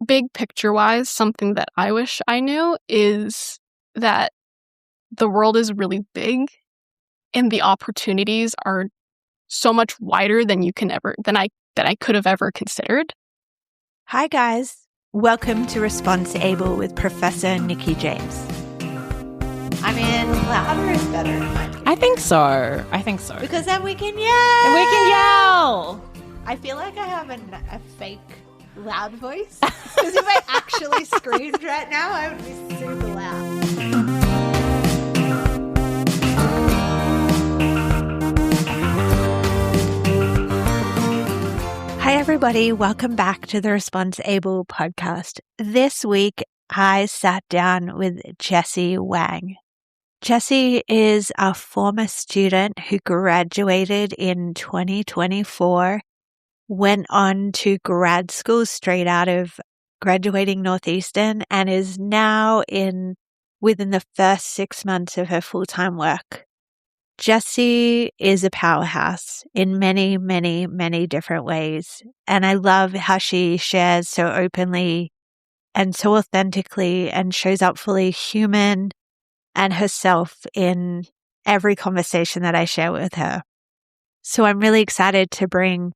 big picture-wise, something that I wish I knew is that the world is really big and the opportunities are so much wider than I could have ever considered. Hi guys, welcome to Responsible with Professor Nikki James. I mean, louder is better in my opinion. I think so. Because then we can yell. We can yell. I feel like I have a fake loud voice. Because if I actually screamed right now, I would be super loud. Hi everybody, welcome back to the Responsible podcast. This week, I sat down with Jessie Wang. Jessie is a former student who graduated in 2024, went on to grad school straight out of graduating Northeastern, and is now within the first 6 months of her full-time work. Jessie is a powerhouse in many, many, many different ways, and I love how she shares so openly and so authentically and shows up fully human and herself in every conversation that I share with her. So I'm really excited to bring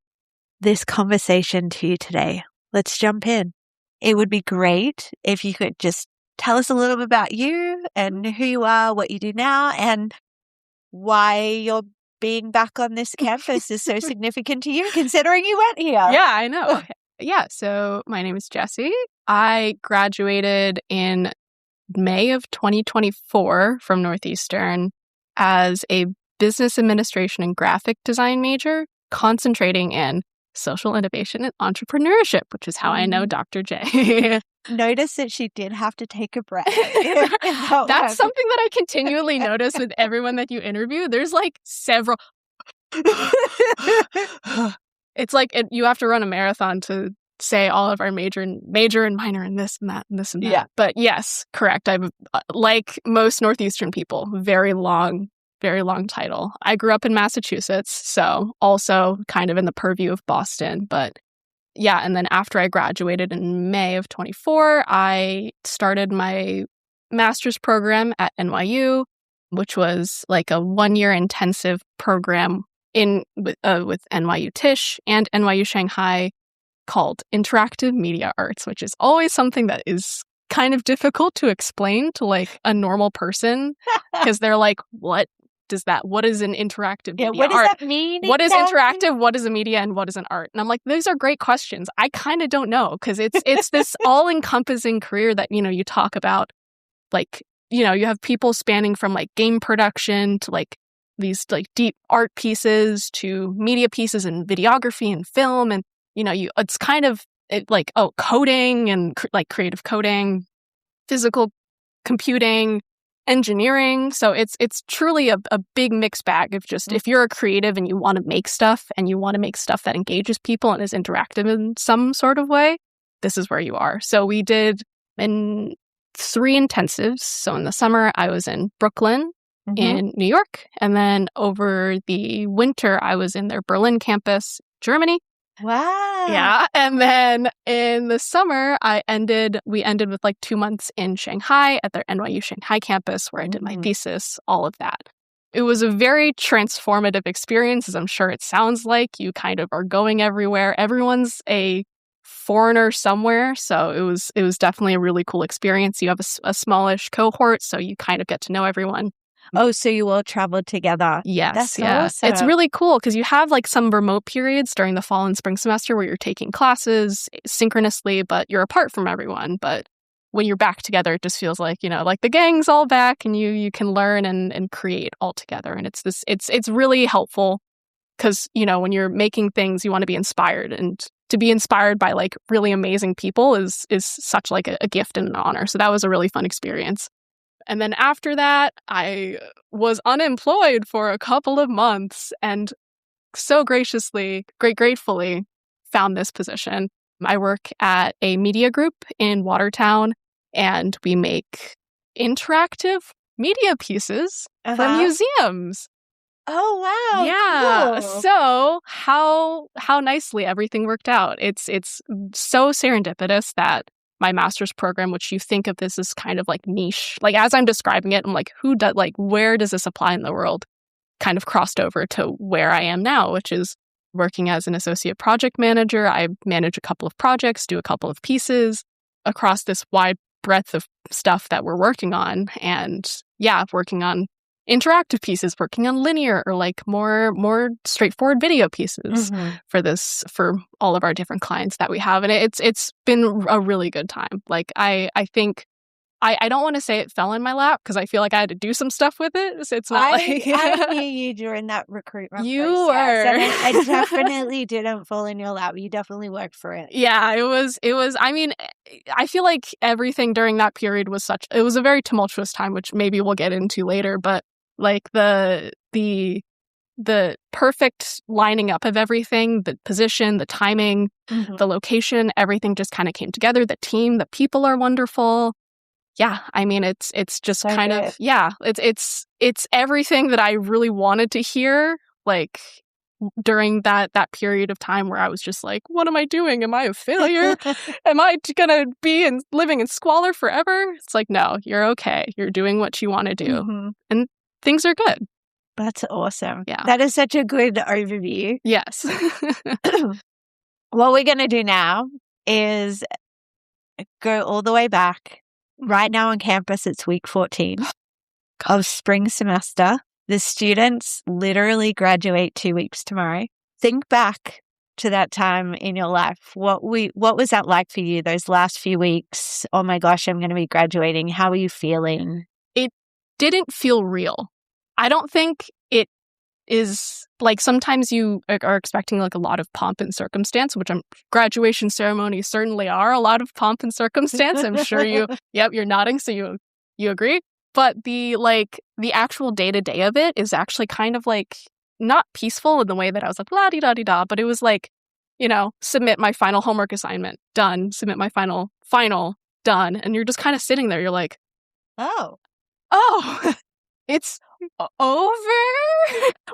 this conversation to you today. Let's jump in. It would be great if you could just tell us a little bit about you and who you are, what you do now, and why you're being back on this campus is so significant to you, considering you went here. Yeah, I know. Yeah, so my name is Jessie. I graduated in May of 2024 from Northeastern as a business administration and graphic design major, concentrating in social innovation and entrepreneurship, which is how I know Dr. J. Notice that she did have to take a breath. That's something that I continually notice with everyone that you interview. There's like several. It's like you have to run a marathon to say all of our major and minor and this and that and this and that. Yeah. But yes, correct. I'm like most Northeastern people, very long title. I grew up in Massachusetts, so also kind of in the purview of Boston. But yeah, and then after I graduated in May of 24, I started my master's program at NYU, which was like a 1-year intensive program with NYU Tisch and NYU Shanghai called Interactive Media Arts, which is always something that is kind of difficult to explain to like a normal person because they're like, what is an interactive media what does art? That mean? What is interactive? What is a media? And what is an art? And I'm like, these are great questions. I kind of don't know because it's this all-encompassing career that, you talk about, like, you have people spanning from like game production to like these like deep art pieces to media pieces and videography and film. And, it's kind of like, coding and like creative coding, physical computing, engineering. So it's truly a big mixed bag of just if you're a creative and you want to make stuff and you want to make stuff that engages people and is interactive in some sort of way, this is where you are. So we did in 3 intensives. So in the summer, I was in Brooklyn in New York. And then over the winter, I was in their Berlin campus, Germany. Wow. Yeah. And then in the summer, we ended with like 2 months in Shanghai at their NYU Shanghai campus where I did my thesis, all of that. It was a very transformative experience, as I'm sure it sounds like. You kind of are going everywhere. Everyone's a foreigner somewhere. So it was definitely a really cool experience. You have a smallish cohort, so you kind of get to know everyone. Oh, so you all traveled together. Yes. That's awesome. It's really cool because you have like some remote periods during the fall and spring semester where you're taking classes synchronously, but you're apart from everyone. But when you're back together, it just feels like, like the gang's all back and you can learn and create all together. And it's really helpful because, when you're making things, you want to be inspired, and to be inspired by like really amazing people is such like a gift and an honor. So that was a really fun experience. And then after that, I was unemployed for a couple of months and so gratefully found this position. I work at a media group in Watertown, and we make interactive media pieces for museums. Oh, wow. Yeah. Cool. So how nicely everything worked out. It's so serendipitous that my master's program, which you think of this as kind of like niche. Like as I'm describing it, I'm like, where does this apply in the world? Kind of crossed over to where I am now, which is working as an associate project manager. I manage a couple of projects, do a couple of pieces across this wide breadth of stuff that we're working on. And yeah, working on interactive pieces, working on linear or like more straightforward video pieces for all of our different clients that we have. And it's been a really good time. Like I think I don't want to say it fell in my lap because I feel like I had to do some stuff with it. So it's not like I knew you during that recruitment you process. were. And it definitely didn't fall in your lap. You definitely worked for it. Yeah, it was. I mean, I feel like everything during that period was it was a very tumultuous time, which maybe we'll get into later. But like the perfect lining up of everything, the position, the timing, the location, everything just kind of came together. The team, the people are wonderful. Yeah, I mean, it's just so kind good. Of, yeah, it's everything that I really wanted to hear, like, during that period of time where I was just like, what am I doing? Am I a failure? Am I going to be living in squalor forever? It's like, no, you're okay. You're doing what you want to do. And things are good. That's awesome. Yeah. That is such a good overview. Yes. What we're going to do now is go all the way back. Right now on campus, it's week 14 of spring semester. The students literally graduate 2 weeks tomorrow. Think back to that time in your life. What was that like for you, those last few weeks? Oh my gosh, I'm going to be graduating. How are you feeling? It didn't feel real. I don't think it is like sometimes you are expecting like a lot of pomp and circumstance, which graduation ceremonies certainly are a lot of pomp and circumstance. I'm sure you're nodding, so you agree. But the actual day-to-day of it is actually kind of like not peaceful in the way that I was like la-di-da-di-da, but it was like, submit my final homework assignment, done, submit my final, done. And you're just kind of sitting there, you're like, oh, it's over?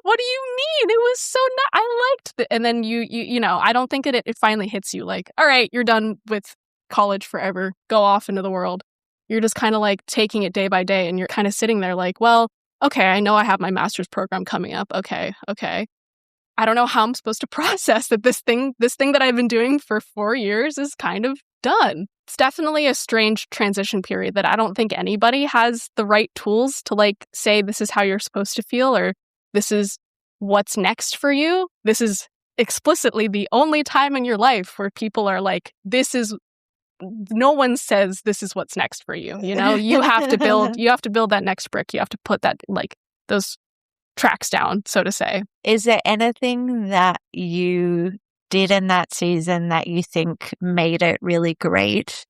What do you mean? It was so I liked it. And then you know, I don't think it finally hits you like, all right, you're done with college forever. Go off into the world. You're just kind of like taking it day by day and you're kind of sitting there like, well, okay, I know I have my master's program coming up. Okay. I don't know how I'm supposed to process that this thing that I've been doing for 4 years is kind of done. It's definitely a strange transition period that I don't think anybody has the right tools to like say this is how you're supposed to feel or this is what's next for you. This is explicitly the only time in your life where people are like, no one says this is what's next for you. You have to build that next brick. You have to put that like those tracks down, so to say. Is there anything that you did in that season that you think made it really great,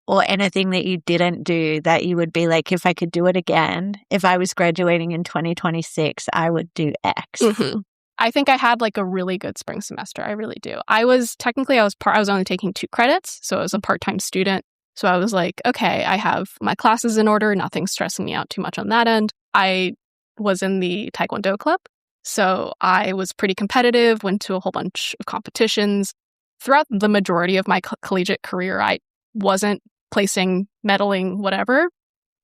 or anything that you didn't do that you would be like, if I could do it again, if I was graduating in 2026, I would do X? I think I had like a really good spring semester. I really do. I was only taking 2 credits, so I was a part-time student. So I was like, okay, I have my classes in order. Nothing's stressing me out too much on that end. I was in the Taekwondo club. So I was pretty competitive, went to a whole bunch of competitions. Throughout the majority of my collegiate career, I wasn't placing, medaling, whatever.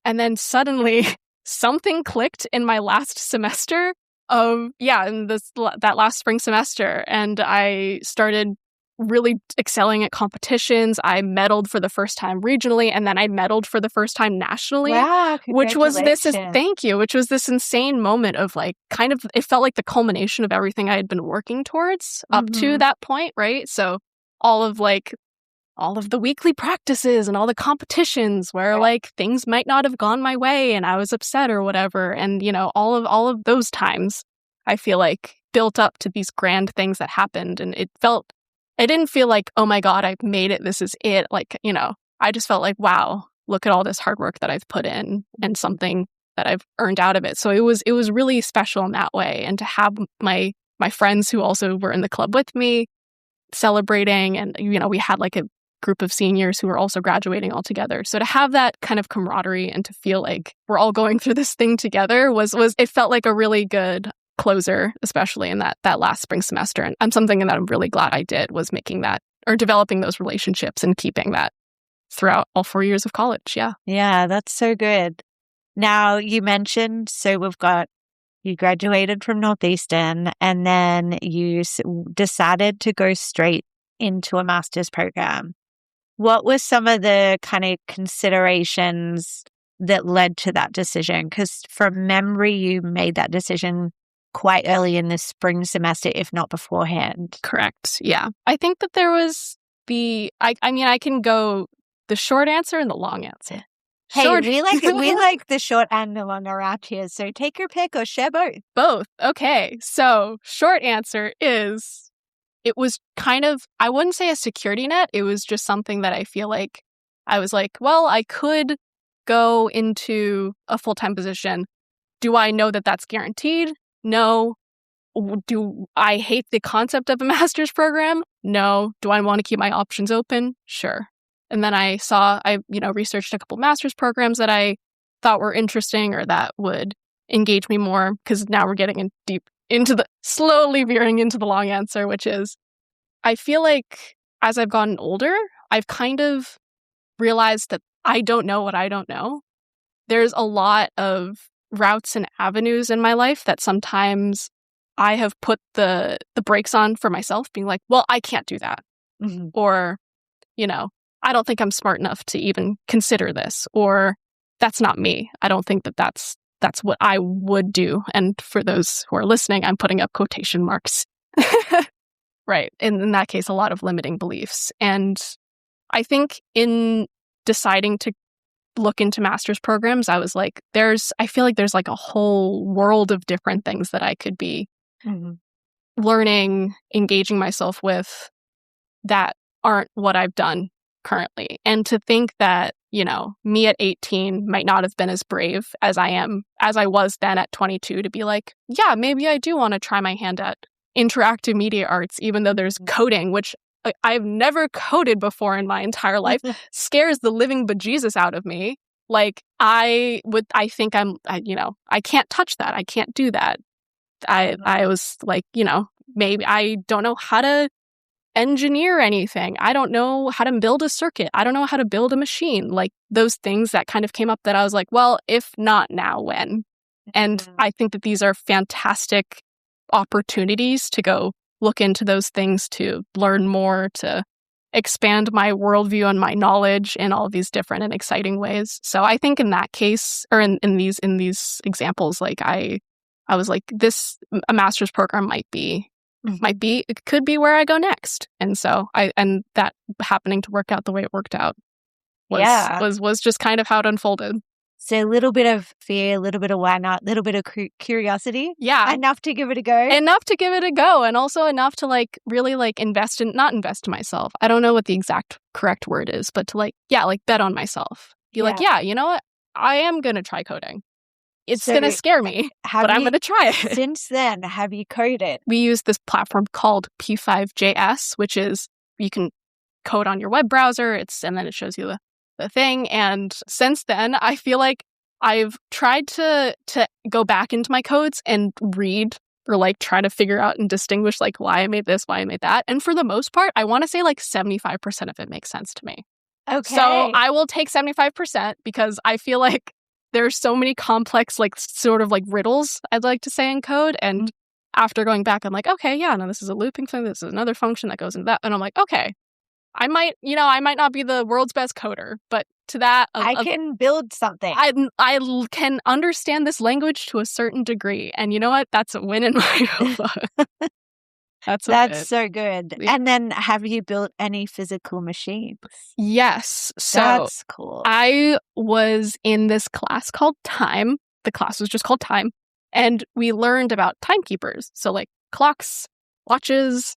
And then suddenly something clicked in my last semester in that last spring semester. And I started really excelling at competitions. I medaled for the first time regionally, and then I medaled for the first time nationally. Wow, which was this insane moment of like kind of, it felt like the culmination of everything I had been working towards up to that point, right? So all of the weekly practices and all the competitions where like things might not have gone my way and I was upset or whatever. And, all of those times I feel like built up to these grand things that happened. And it didn't feel like, oh my God, I've made it. This is it. Like, I just felt like, wow, look at all this hard work that I've put in and something that I've earned out of it. So it was really special in that way. And to have my friends who also were in the club with me celebrating, and, we had like a group of seniors who were also graduating all together. So to have that kind of camaraderie and to feel like we're all going through this thing together it felt like a really good closer, especially in that last spring semester. And something that I'm really glad I did was making that or developing those relationships and keeping that throughout all 4 years of college. Yeah. Yeah, that's so good. Now, you mentioned, you graduated from Northeastern and then you decided to go straight into a master's program. What were some of the kind of considerations that led to that decision? Because from memory, you made that decision quite early in the spring semester, if not beforehand. Correct. Yeah. I think that there was I can go the short answer and the long answer. Hey, Short- we like the short and the long around here, so take your pick or share both. Both. Okay. So short answer is it was kind of, I wouldn't say a security net. It was just something that I feel like I was like, well, I could go into a full-time position. Do I know that that's guaranteed? No. Do I hate the concept of a master's program? No. Do I want to keep my options open? Sure. And then I researched a couple master's programs that I thought were interesting or that would engage me more, because now we're getting slowly veering into the long answer, which is I feel like as I've gotten older, I've kind of realized that I don't know what I don't know. There's a lot of routes and avenues in my life that sometimes I have put the brakes on for myself, being like, well, I can't do that. Mm-hmm. Or, I don't think I'm smart enough to even consider this, or that's not me. I don't think that that's what I would do. And for those who are listening, I'm putting up quotation marks. Right. In that case, a lot of limiting beliefs. And I think in deciding to look into master's programs, I was like, I feel like there's like a whole world of different things that I could be learning, engaging myself with that aren't what I've done currently. And to think that, me at 18 might not have been as brave as I was then at 22 to be like, yeah, maybe I do want to try my hand at interactive media arts, even though there's coding, which I've never coded before in my entire life, scares the living bejesus out of me. Like I can't touch that. I can't do that. I was like, maybe I don't know how to engineer anything. I don't know how to build a circuit. I don't know how to build a machine. Like those things that kind of came up that I was like, well, if not now, when? And I think that these are fantastic opportunities to go look into those things, to learn more, to expand my worldview and my knowledge in all of these different and exciting ways. So I think in that case, or in these examples, like I was like, a master's program it could be where I go next. And so and that happening to work out the way it worked out was just kind of how it unfolded. So a little bit of fear, a little bit of why not, a little bit of curiosity. Yeah. Enough to give it a go. Enough to give it a go. And also enough to like really like not invest in myself. I don't know what the exact correct word is, but to like bet on myself. Be like, yeah, you know what? I am going to try coding. It's going to scare me, but I'm going to try it. Since then, have you coded? We use this platform called P5JS, which is you can code on your web browser. And then it shows you the thing. And since then, I feel like I've tried to go back into my codes and read or like try to figure out and distinguish like why I made this, why I made that. And for the most part, I want to say like 75% of it makes sense to me. Okay. So I will take 75% because I feel like there's so many complex, like sort of like riddles, I'd like to say, in code. And after going back, I'm like, okay, yeah, no, this is a looping thing. This is another function that goes into that. And I'm like, okay, I might not be the world's best coder, but to that, I can build something. I can understand this language to a certain degree. And you know what? That's a win in my book. That's so good. Yeah. And then have you built any physical machines? Yes. So that's cool. I was in this class called Time. The class was just called Time. And we learned about timekeepers. So like clocks, watches,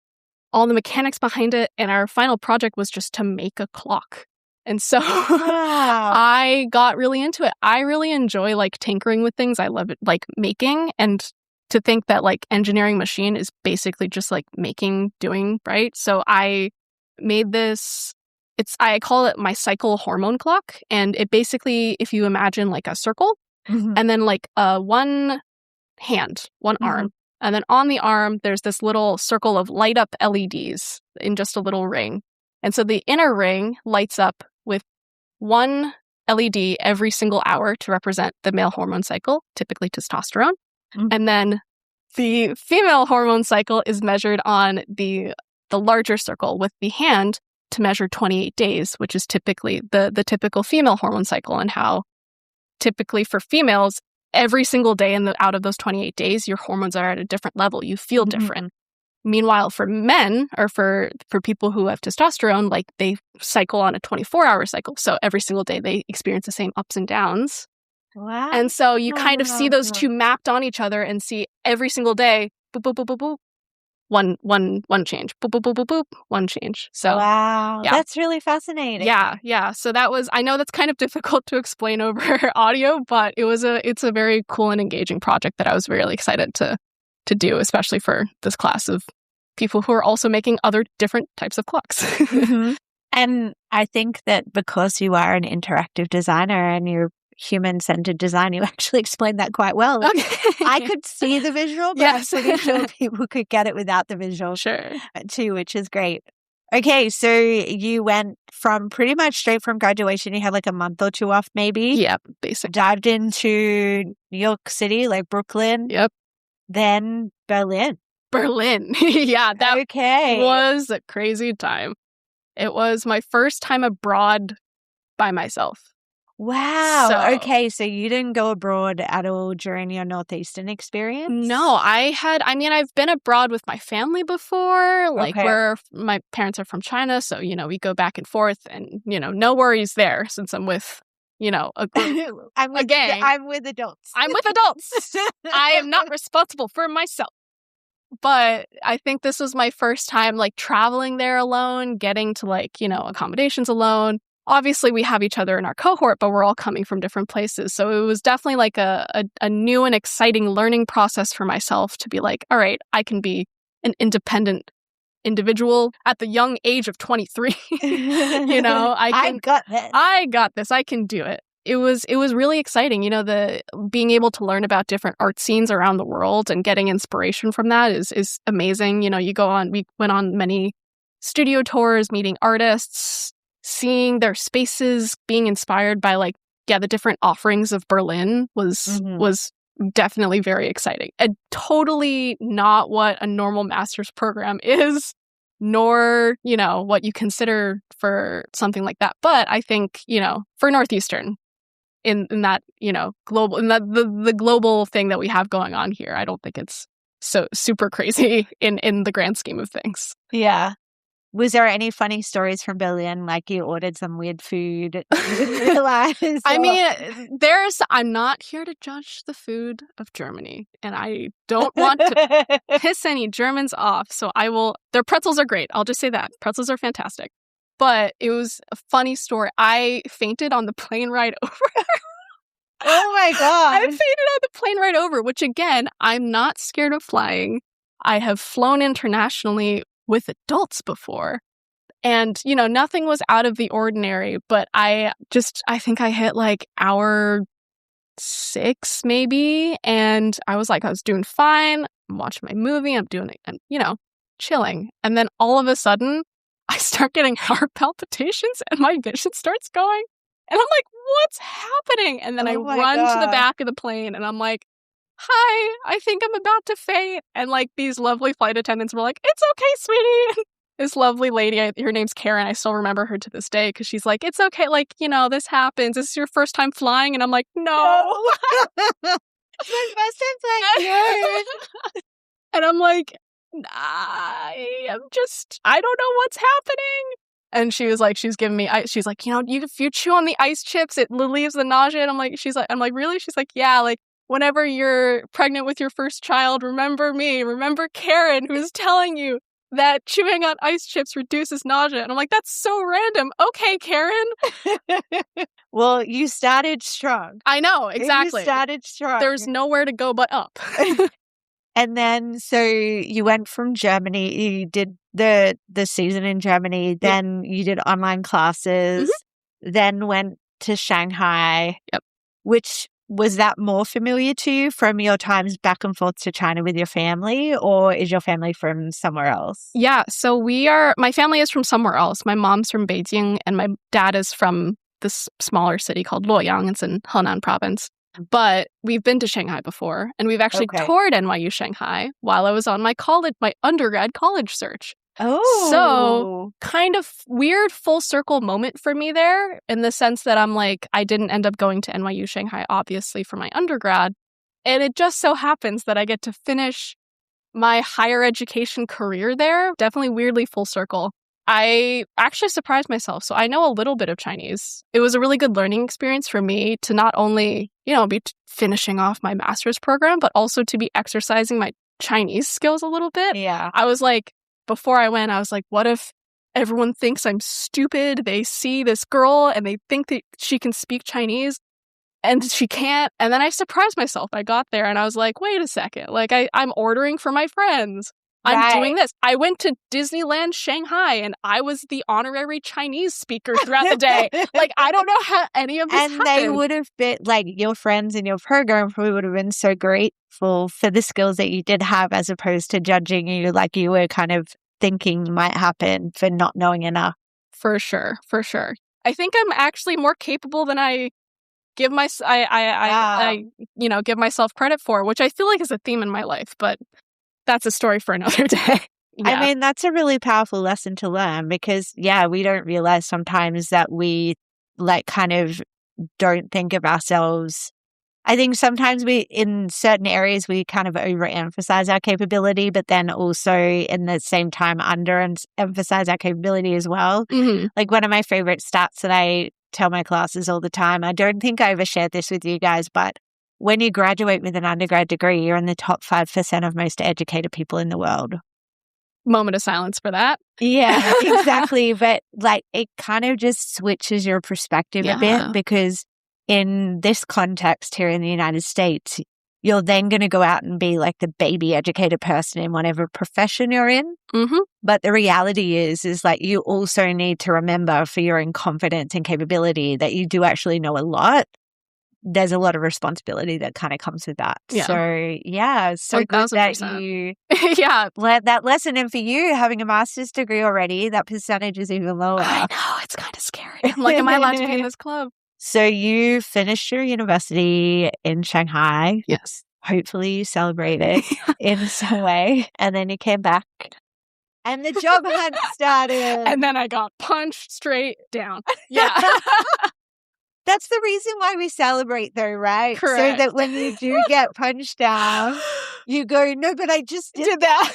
all the mechanics behind it. And our final project was just to make a clock. And so I got really into it. I really enjoy like tinkering with things. I love it, like making, and to think that like engineering machine is basically just like doing, right? So I made this, I call it my cycle hormone clock. And it basically, if you imagine like a circle and then like one hand, one arm. And then on the arm, there's this little circle of light up LEDs in just a little ring. And so the inner ring lights up with one LED every single hour to represent the male hormone cycle, typically testosterone. Mhm. And then the female hormone cycle is measured on the larger circle with the hand to measure 28 days, which is typically the typical female hormone cycle, and how typically for females, every single day out of those 28 days, your hormones are at a different level. You feel different. Meanwhile, for men, or for people who have testosterone, like, they cycle on a 24-hour cycle. So every single day they experience the same ups and downs. Wow. And so you kind of see those two mapped on each other and see every single day, boop, boop, boop, boop, boop, one change, boop, boop, boop, boop, boop, one change. So wow, yeah. That's really fascinating. Yeah. So that was, I know that's kind of difficult to explain over audio, but it's a very cool and engaging project that I was really excited to do, especially for this class of people who are also making other different types of clocks. Mhm. And I think that because you are an interactive designer and you're human-centered design, you actually explained that quite well. Like, Okay. I could see the visual, but Yes. I'm pretty sure people could get it without the visual Sure. too, which is great. Okay, so you went from pretty much straight from graduation. You had like a month or two off, maybe. Yeah, basically. Dived into New York City, like Brooklyn. Yep. Then Berlin. Berlin. Yeah, that Okay. was a crazy time. It was my first time abroad by myself. Wow. So- Okay, so you didn't go abroad at all during your Northeastern experience? No, I've been abroad with my family before, like, Okay. where my parents are from China. So, we go back and forth, and, no worries there, since I'm with, a group. I'm with gang. I'm with adults. I'm with adults. I am not responsible for myself. But I think this was my first time, like, traveling there alone, getting to, like, accommodations alone. Obviously, we have each other in our cohort, but we're all coming from different places. So it was definitely like a new and exciting learning process for myself to be like, all right, I can be an independent individual at the young age of 23. I got this. I got this. I can do it. It was really exciting. The being able to learn about different art scenes around the world and getting inspiration from that is amazing. We went on many studio tours, meeting artists, seeing their spaces, being inspired by the different offerings of Berlin was definitely very exciting. And totally not what a normal master's program is, nor, what you consider for something like that. But I think, for Northeastern, in that, global, in that the global thing that we have going on here, I don't think it's so super crazy in the grand scheme of things. Yeah. Was there any funny stories from Berlin? Like you ordered some weird food, you didn't realize? I mean, I'm not here to judge the food of Germany, and I don't want to piss any Germans off. So their pretzels are great. I'll just say that. Pretzels are fantastic. But it was a funny story. I fainted on the plane ride over. Oh my God. I fainted on the plane ride over, which again, I'm not scared of flying. I have flown internationally with adults before. And, nothing was out of the ordinary, but I think I hit like hour 6 maybe. And I was doing fine. I'm watching my movie. I'm doing it and, chilling. And then all of a sudden I start getting heart palpitations and my vision starts going. And I'm like, what's happening? And then I run to the back of the plane and I'm like, hi, I think I'm about to faint. And these lovely flight attendants were like, it's okay, sweetie. This lovely lady, her name's Karen. I still remember her to this day because she's like, it's okay. This happens. This is your first time flying. And I'm like, no. It's my first time flying here. And I'm like, I don't know what's happening. And she was like, she's giving me, she's like, if you chew on the ice chips, it relieves the nausea. And I'm like, really? She's like, yeah, whenever you're pregnant with your first child, remember me, remember Karen, who's telling you that chewing on ice chips reduces nausea. And I'm like, that's so random. Okay, Karen. Well, you started strong. I know, exactly. You started strong. There's nowhere to go but up. And then, so you went from Germany, you did the season in Germany, then you did online classes, then went to Shanghai. Yep. Which, was that more familiar to you from your times back and forth to China with your family, or is your family from somewhere else? Yeah, so my family is from somewhere else. My mom's from Beijing and my dad is from this smaller city called Luoyang. It's in Henan province. But we've been to Shanghai before, and we've actually toured NYU Shanghai while I was on my undergrad college search. Oh. So kind of weird full circle moment for me there, in the sense that I'm like, I didn't end up going to NYU Shanghai, obviously, for my undergrad. And it just so happens that I get to finish my higher education career there. Definitely weirdly full circle. I actually surprised myself. So I know a little bit of Chinese. It was a really good learning experience for me to not only, be finishing off my master's program, but also to be exercising my Chinese skills a little bit. Yeah. I was like, before I went, I was like, what if everyone thinks I'm stupid? They see this girl and they think that she can speak Chinese and she can't. And then I surprised myself. I got there and I was like, wait a second. Like I'm ordering for my friends. I'm doing this. I went to Disneyland Shanghai and I was the honorary Chinese speaker throughout the day. Like, I don't know how any of this happened. They would have been, like, your friends in your program probably would have been so grateful for the skills that you did have, as opposed to judging you like you were kind of thinking might happen for not knowing enough. For sure. I think I'm actually more capable than I give give myself credit for, which I feel like is a theme in my life, but that's a story for another day. Yeah. I mean, that's a really powerful lesson to learn because, we don't realize sometimes that we kind of don't think of ourselves. I think sometimes in certain areas, we kind of overemphasize our capability, but then also in the same time underemphasize our capability as well. Mm-hmm. Like one of my favorite stats that I tell my classes all the time, I don't think I ever shared this with you guys, but when you graduate with an undergrad degree, you're in the top 5% of most educated people in the world. Moment of silence for that. Yeah, exactly. But it kind of just switches your perspective a bit, because in this context here in the United States, you're then going to go out and be like the baby educated person in whatever profession you're in. Mm-hmm. But the reality is like you also need to remember for your own confidence and capability that you do actually know a lot. There's a lot of responsibility that kind of comes with that. Yeah. So good that you let that lesson. And for you, having a master's degree already, that percentage is even lower. I know. It's kind of scary. I'm like, am I allowed to be in this club? So you finished your university in Shanghai. Yes. Hopefully you celebrated in some way. And then you came back and the job hunt started. And then I got punched straight down. Yeah. That's the reason why we celebrate though, right? Correct. So that when you do get punched down, you go, no, but I just did that.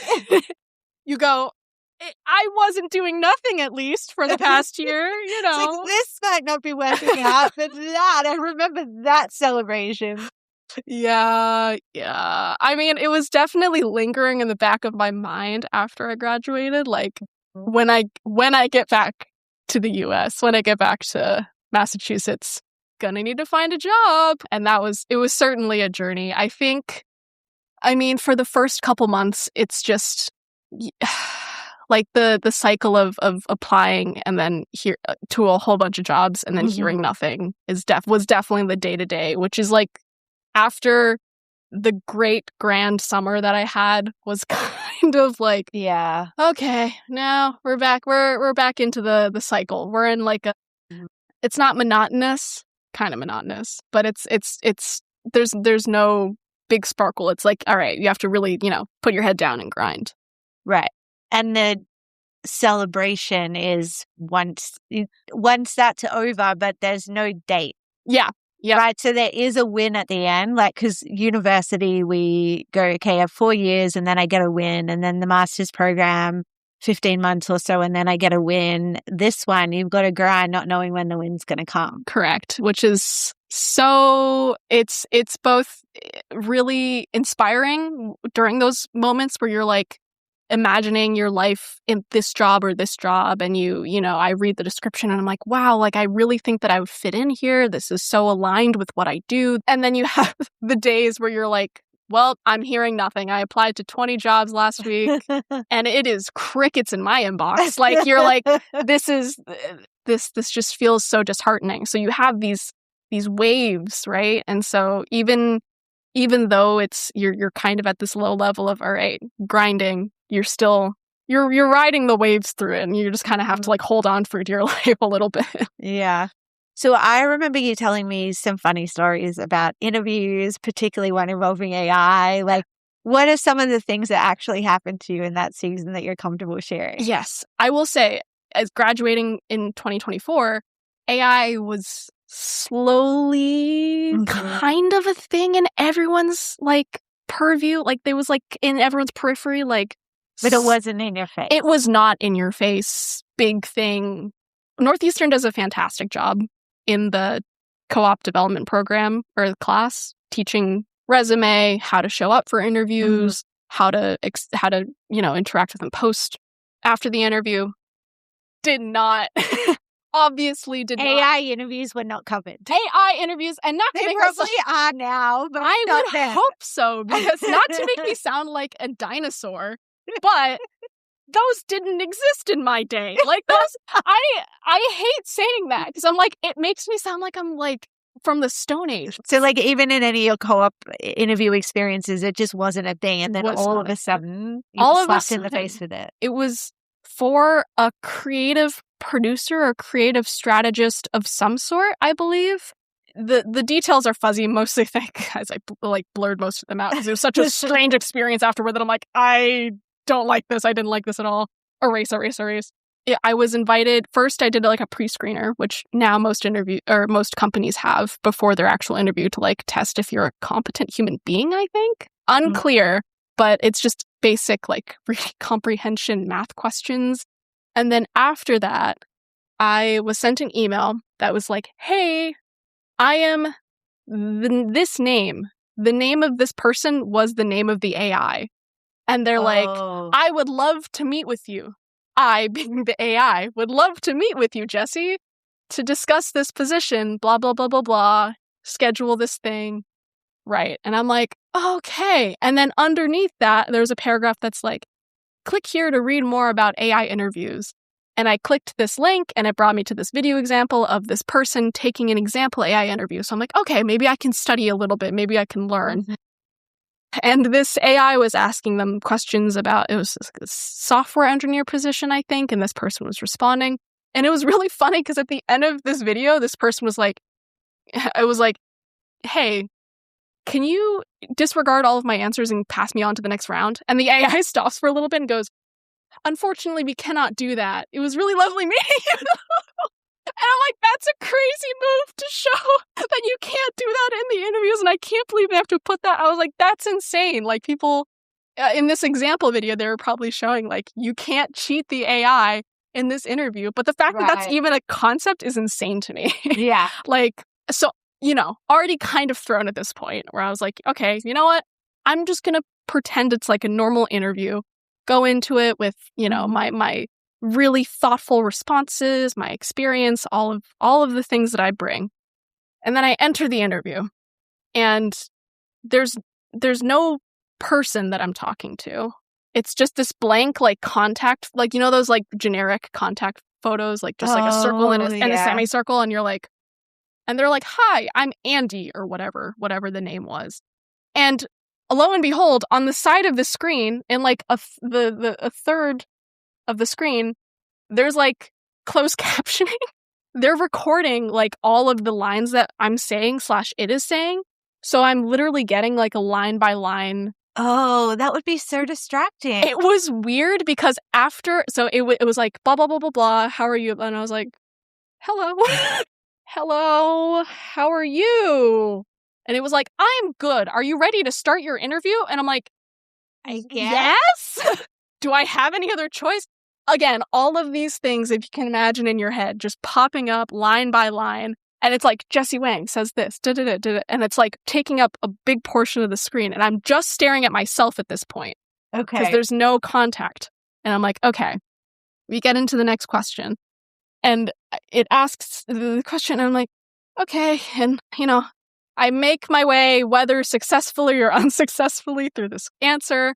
You go, I wasn't doing nothing at least for the past year, It's like, this might not be working out, but I remember that celebration. Yeah. I mean, it was definitely lingering in the back of my mind after I graduated. Like when I get back to the US, when I get back to Massachusetts, gonna need to find a job. And it was certainly a journey. I mean, for the first couple months, it's just like the cycle of applying and then to a whole bunch of jobs and then hearing nothing was definitely the day-to-day, which is like after the great grand summer that I had was kind of like, okay, now we're back. We're back into the cycle. We're in like it's not monotonous, kind of monotonous, but there's no big sparkle. It's like, all right, you have to really, put your head down and grind. Right. And the celebration is once that's over, but there's no date. Yeah. Right. So there is a win at the end, like, because university, we go, okay, I have 4 years and then I get a win. And then the master's program, 15 months or so, and then I get a win. This one, you've got to grind not knowing when the win's going to come. Correct. Which is so, it's both really inspiring during those moments where you're like imagining your life in this job or this job. And I read the description and I'm like, wow, like I really think that I would fit in here. This is so aligned with what I do. And then you have the days where you're like, well, I'm hearing nothing. I applied to 20 jobs last week and it is crickets in my inbox. Like you're like, this just feels so disheartening. So you have these waves, right? And so even though you're kind of at this low level of, all right, grinding, you're still you're riding the waves through it and you just kind of have to like hold on for dear life a little bit. Yeah. So I remember you telling me some funny stories about interviews, particularly one involving AI. Like, what are some of the things that actually happened to you in that season that you're comfortable sharing? Yes. I will say, as graduating in 2024, AI was slowly kind of a thing in everyone's like purview. Like, there was like in everyone's periphery, like. But it wasn't in your face. It was not in your face. Big thing. Northeastern does a fantastic job in the co-op development program or the class, teaching resume, how to show up for interviews, how to interact with them post after the interview. Did not. Obviously did not. AI interviews were not covered. AI interviews, and not to They make probably are now, but I not would then. hope so, because not to make me sound like a dinosaur, but those didn't exist in my day. Like those, I hate saying that because I'm like, it makes me sound like I'm like from the Stone Age. So like even in any of your co-op interview experiences, it just wasn't a thing. And then all of a sudden, you were slapped in the face with it. It was for a creative producer or creative strategist of some sort, I believe. The details are fuzzy, mostly because I like blurred most of them out because it was such a strange experience afterward that I'm like, I don't like this. I didn't like this at all. Erase. I was invited. First, I did like a pre-screener, which now most companies have before their actual interview to like test if you're a competent human being, I think. Unclear, but it's just basic like reading comprehension math questions. And then after that, I was sent an email that was like, hey, I am this name. The name of this person was the name of the AI. And they're like, I would love to meet with you. I, being the AI, would love to meet with you, Jessie, to discuss this position, blah, blah, blah, blah, blah, schedule this thing. Right. And I'm like, okay. And then underneath that, there's a paragraph that's like, click here to read more about AI interviews. And I clicked this link and it brought me to this video example of this person taking an example AI interview. So I'm like, okay, maybe I can study a little bit. Maybe I can learn. And this AI was asking them questions about, it was a software engineer position, I think, and this person was responding. And it was really funny because at the end of this video, this person was like, I was like, hey, can you disregard all of my answers and pass me on to the next round? And the AI stops for a little bit and goes, unfortunately, we cannot do that. It was really lovely meeting you. And I'm like, that's a crazy move to show that you can't do that in the interviews. And I can't believe they have to put that. I was like, that's insane. Like people in this example video, they were probably showing like, you can't cheat the AI in this interview. But the fact that that's even a concept is insane to me. Yeah. Like, so, already kind of thrown at this point where I was like, okay, you know what? I'm just going to pretend it's like a normal interview. Go into it with, my really thoughtful responses, my experience, all of the things that I bring. And then I enter the interview and there's no person that I'm talking to. It's just this blank like contact, like, those like generic contact photos, like just like a circle and a semicircle. And you're like, and they're like, hi, I'm Andy or whatever the name was. And lo and behold, on the side of the screen, in like a third of the screen, there's like closed captioning. They're recording like all of the lines that I'm saying / it is saying. So I'm literally getting like a line by line. Oh, that would be so distracting. It was weird because it was like blah, blah, blah, blah, blah. How are you? And I was like, hello. Hello. How are you? And it was like, I'm good. Are you ready to start your interview? And I'm like, I guess. Yes? Do I have any other choice? Again, all of these things, if you can imagine in your head, just popping up line by line. And it's like, Jessie Wang says this, and it's like taking up a big portion of the screen. And I'm just staring at myself at this point. Okay. Because there's no contact. And I'm like, okay, we get into the next question. And it asks the question, and I'm like, okay. And, I make my way, whether successfully or unsuccessfully, through this answer.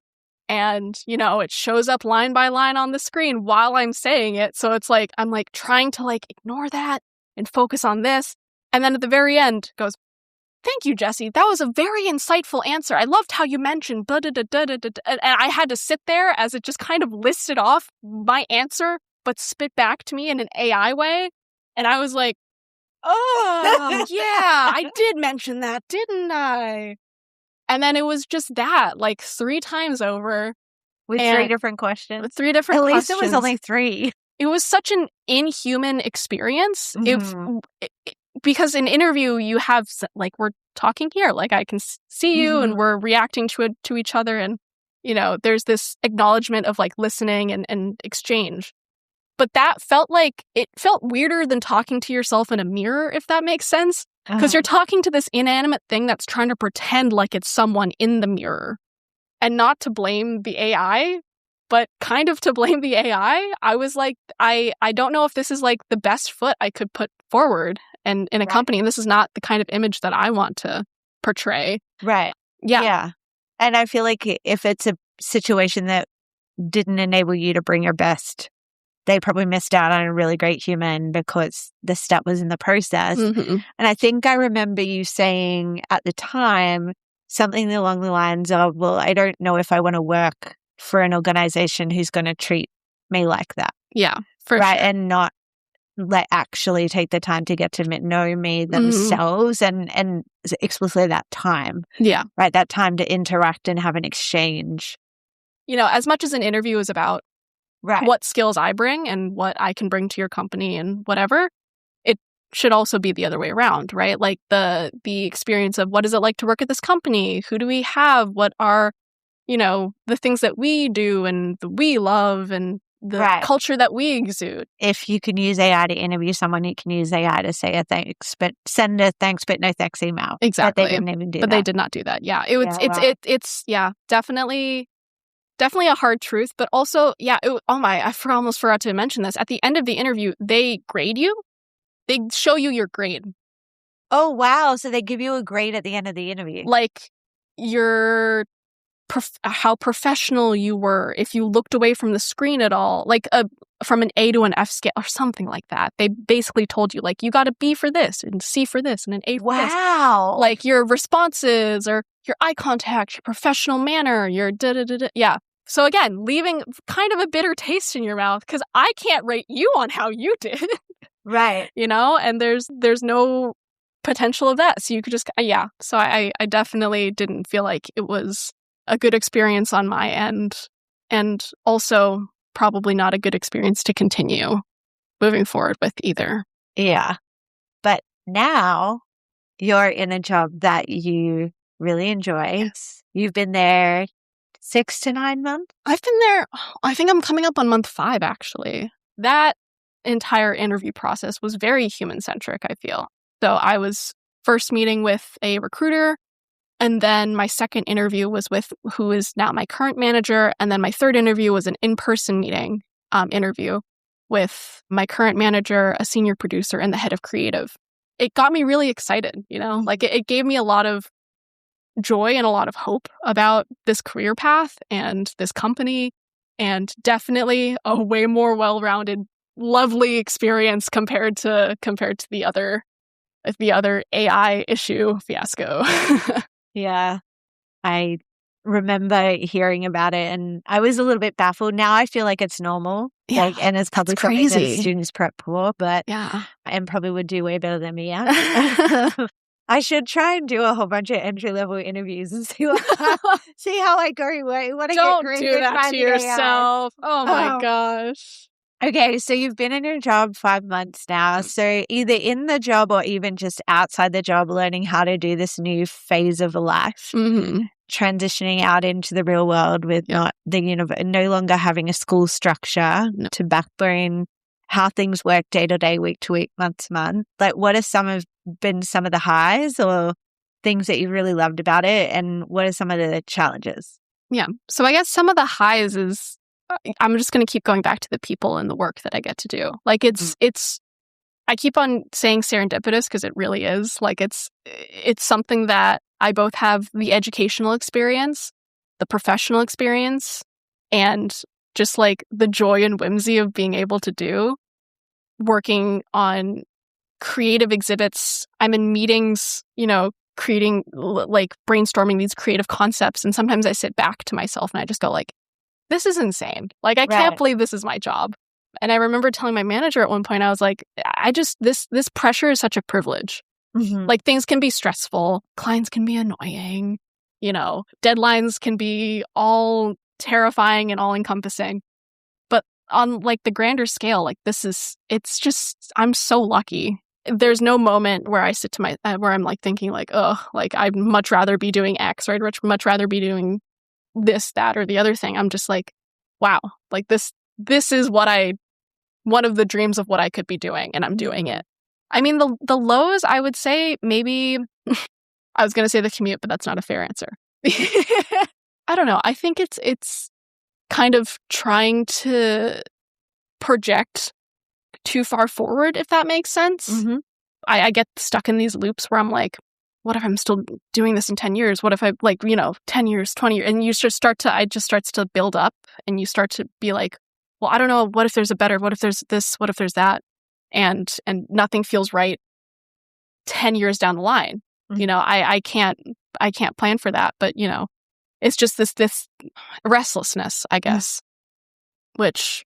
And, it shows up line by line on the screen while I'm saying it. So it's like, I'm like trying to like ignore that and focus on this. And then at the very end goes, thank you, Jessie. That was a very insightful answer. I loved how you mentioned blah, da, da, da, da, da. And I had to sit there as it just kind of listed off my answer, but spit back to me in an AI way. And I was like, oh, yeah, I did mention that, didn't I? And then it was just that, like 3 times over. With 3 different questions. With 3 different At questions. least it was only 3. It was such an inhuman experience. Mhm. Because in interview, you have, like, we're talking here. Like, I can see you and we're reacting to each other. And, you know, there's this acknowledgement of, like, listening and exchange. But that felt like, it felt weirder than talking to yourself in a mirror, if that makes sense. Because you're talking to this inanimate thing that's trying to pretend like it's someone in the mirror. And not to blame the AI, but kind of to blame the AI. I was like, I don't know if this is like the best foot I could put forward and in a company. And this is not the kind of image that I want to portray. Right. Yeah. Yeah. And I feel like if it's a situation that didn't enable you to bring your best, they probably missed out on a really great human because the step was in the process. Mm-hmm. And I think I remember you saying at the time something along the lines of, well, I don't know if I want to work for an organization who's going to treat me like that. Yeah, for right. sure. And not like actually take the time to get to know me themselves and explicitly that time. Yeah. Right. That time to interact and have an exchange. You know, as much as an interview is about what skills I bring and what I can bring to your company and whatever, it should also be the other way around, right? Like the experience of what is it like to work at this company? Who do we have? What are, you know, the things that we do and that we love and the culture that we exude. If you can use AI to interview someone, you can use AI to say a thanks, but send a thanks but no thanks email. Exactly. But they didn't even do that. But they did not do that. Yeah. It's definitely a hard truth, but also, I almost forgot to mention this. At the end of the interview, they grade you. They show you your grade. Oh, wow. So they give you a grade at the end of the interview. Like how professional you were, if you looked away from the screen at all, like from an A to an F scale or something like that. They basically told you, like, you got a B for this and C for this and an A for this. Wow. Like your responses or your eye contact, your professional manner, your da-da-da-da. Yeah. So again, leaving kind of a bitter taste in your mouth because I can't rate you on how you did. Right. You know, and there's no potential of that. So you could just, So I definitely didn't feel like it was a good experience on my end, and also probably not a good experience to continue moving forward with either. Yeah. But now you're in a job that you really enjoy. Yes. You've been there 6 to 9 months? I've been there, I think I'm coming up on month 5, actually. That entire interview process was very human-centric, I feel. So I was first meeting with a recruiter, and then my second interview was with who is now my current manager. And then my third interview was an in-person meeting interview with my current manager, a senior producer, and the head of creative. It got me really excited, you know, like it gave me a lot of joy and a lot of hope about this career path and this company, and definitely a way more well-rounded, lovely experience compared to the other AI issue fiasco. Yeah. I remember hearing about it and I was a little bit baffled. Now I feel like it's normal. Yeah, and it's probably something that students prep for, but and probably would do way better than me. Yeah. I should try and do a whole bunch of entry-level interviews and see how I go. Don't do that to yourself. Oh my gosh. Okay, so you've been in your job 5 months now. So either in the job or even just outside the job, learning how to do this new phase of life, transitioning out into the real world with no longer having a school structure to backbone how things work day to day, week to week, month to month. Like, what have been some of the highs or things that you really loved about it, and what are some of the challenges? Yeah, so I guess some of the highs is, I'm just going to keep going back to the people and the work that I get to do. Like it's I keep on saying serendipitous because it really is. Like it's something that I both have the educational experience, the professional experience, and just like the joy and whimsy of being able to do, working on creative exhibits. I'm in meetings, you know, creating, like brainstorming these creative concepts. And sometimes I sit back to myself and I just go like, this is insane. Like, I can't believe this is my job. And I remember telling my manager at one point, I was like, this pressure is such a privilege. Mhm. Like things can be stressful, clients can be annoying, deadlines can be all terrifying and all encompassing. But on like the grander scale, like it's just, I'm so lucky. There's no moment where I sit to where I'm like thinking like, oh, like I'd much rather be doing X, right? Or much rather be doing this, that, or the other thing. I'm just like, wow, like this is one of the dreams of what I could be doing, and I'm doing it. I mean, the lows, I would say maybe, I was going to say the commute, but that's not a fair answer. I don't know. I think it's kind of trying to project too far forward, if that makes sense. Mhm. I get stuck in these loops where I'm like, what if I'm still doing this in 10 years? What if I 10 years, 20 years? And it just starts to build up, and you start to be like, well, I don't know. What if there's a better? What if there's this? What if there's that? And nothing feels right 10 years down the line. Mhm. I can't plan for that. But, it's just this restlessness, I guess, which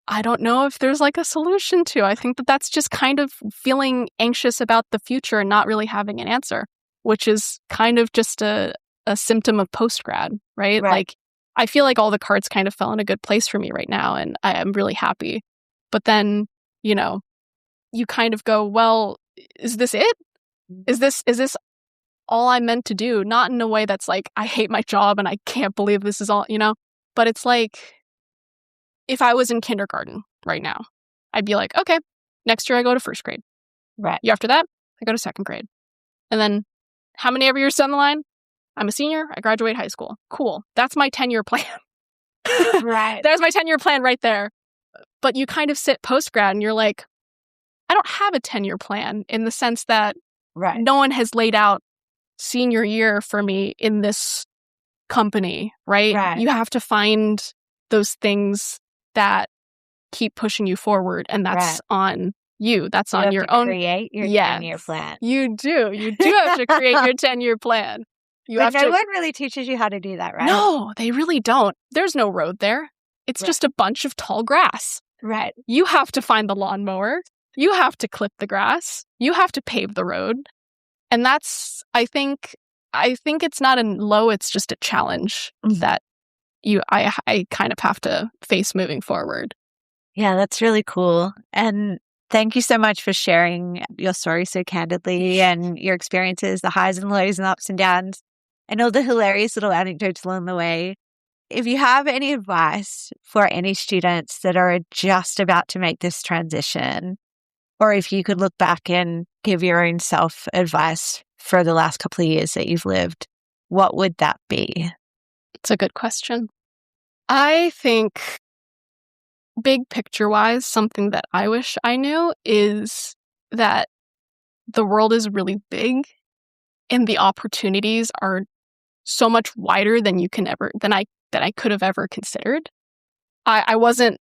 I don't know if there's like a solution to. I think that's just kind of feeling anxious about the future and not really having an answer, which is kind of just a symptom of post-grad, right? Like, I feel like all the cards kind of fell in a good place for me right now, and I am really happy. But then, you kind of go, well, is this it? Is this all I'm meant to do? Not in a way that's like, I hate my job and I can't believe this is all, but it's like, if I was in kindergarten right now, I'd be like, okay, next year I go to first grade. Right. Year after that, I go to second grade. And then how many ever years down the line? I'm a senior. I graduate high school. Cool. That's my 10-year plan. Right. There's my 10-year plan right there. But you kind of sit post-grad and you're like, I don't have a 10-year plan in the sense that no one has laid out senior year for me in this company, right? You have to find those things that keep pushing you forward, and that's on you. That's on your own. Create your 10-year plan. You do. You do have to create your 10-year plan. But no one really teaches you how to do that, right? No, they really don't. There's no road there. It's just a bunch of tall grass. Right. You have to find the lawnmower. You have to clip the grass. You have to pave the road. And that's, I think it's not a low, it's just a challenge that I kind of have to face moving forward. Yeah, that's really cool. And thank you so much for sharing your story so candidly and your experiences, the highs and lows and ups and downs, and all the hilarious little anecdotes along the way. If you have any advice for any students that are just about to make this transition, or if you could look back and give your own self advice for the last couple of years that you've lived, what would that be? It's a good question. I think big picture wise, something that I wish I knew is that the world is really big and the opportunities are so much wider than I could have ever considered. I wasn't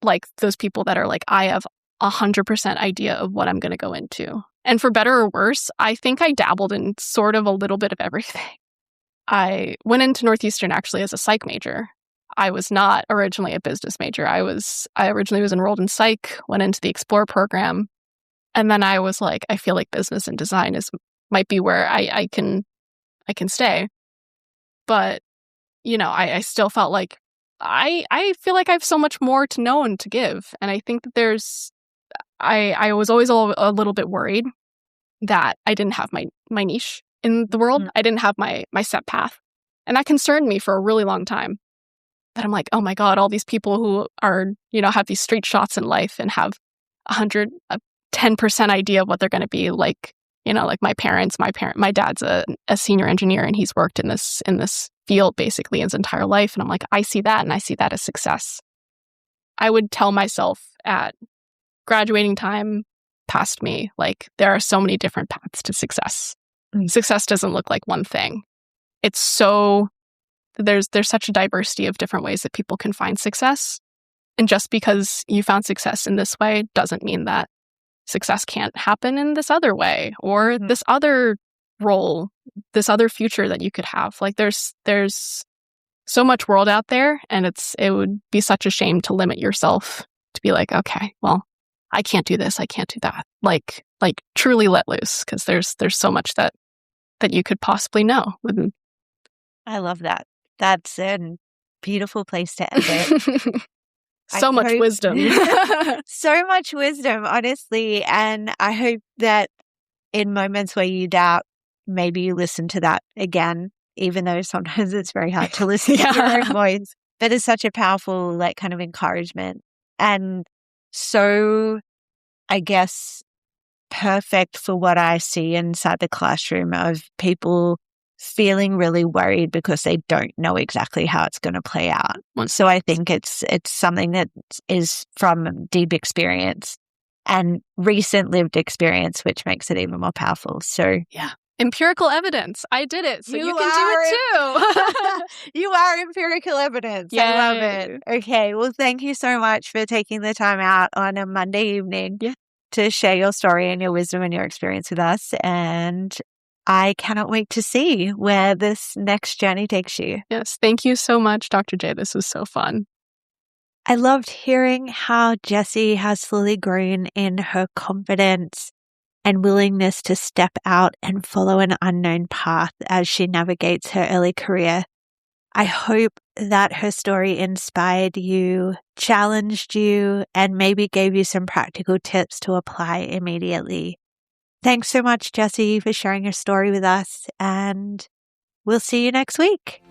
like those people that are like, I have 100% idea of what I'm going to go into. And for better or worse, I think I dabbled in sort of a little bit of everything. I went into Northeastern actually as a psych major. I was not originally a business major. I originally was enrolled in psych, went into the Explore program, and then I was like, I feel like business and design might be where I can stay. But I still felt like I feel like I have so much more to know and to give, and I think that I was always a little bit worried that I didn't have my niche in the world. I didn't have my set path, and that concerned me for a really long time. That I'm like, oh my God, all these people who are, have these straight shots in life and have 10% idea of what they're going to be like, like my parents, my dad's a senior engineer and he's worked in this field basically his entire life. And I'm like, I see that and I see that as success. I would tell myself at graduating time past me, like there are so many different paths to success. Success doesn't look like one thing. It's so... There's such a diversity of different ways that people can find success. And just because you found success in this way doesn't mean that success can't happen in this other way or this other role, this other future that you could have. Like there's so much world out there, and it would be such a shame to limit yourself to be like, okay, well, I can't do this, I can't do that. Like like truly let loose, because there's so much that you could possibly know. I love that. That's a beautiful place to end it. So much wisdom. So much wisdom, honestly. And I hope that in moments where you doubt, maybe you listen to that again, even though sometimes it's very hard to listen to your own voice. But it's such a powerful, like, kind of encouragement. And so, I guess, perfect for what I see inside the classroom of people feeling really worried because they don't know exactly how it's going to play out. So I think it's something that is from deep experience and recent lived experience, which makes it even more powerful. So yeah. Empirical evidence. I did it. So you can do it too. You are empirical evidence. Yay. I love it. Okay. Well, thank you so much for taking the time out on a Monday evening to share your story and your wisdom and your experience with us. And I cannot wait to see where this next journey takes you. Yes. Thank you so much, Dr. J. This was so fun. I loved hearing how Jessie has slowly grown in her confidence and willingness to step out and follow an unknown path as she navigates her early career. I hope that her story inspired you, challenged you, and maybe gave you some practical tips to apply immediately. Thanks so much, Jessie, for sharing your story with us, and we'll see you next week.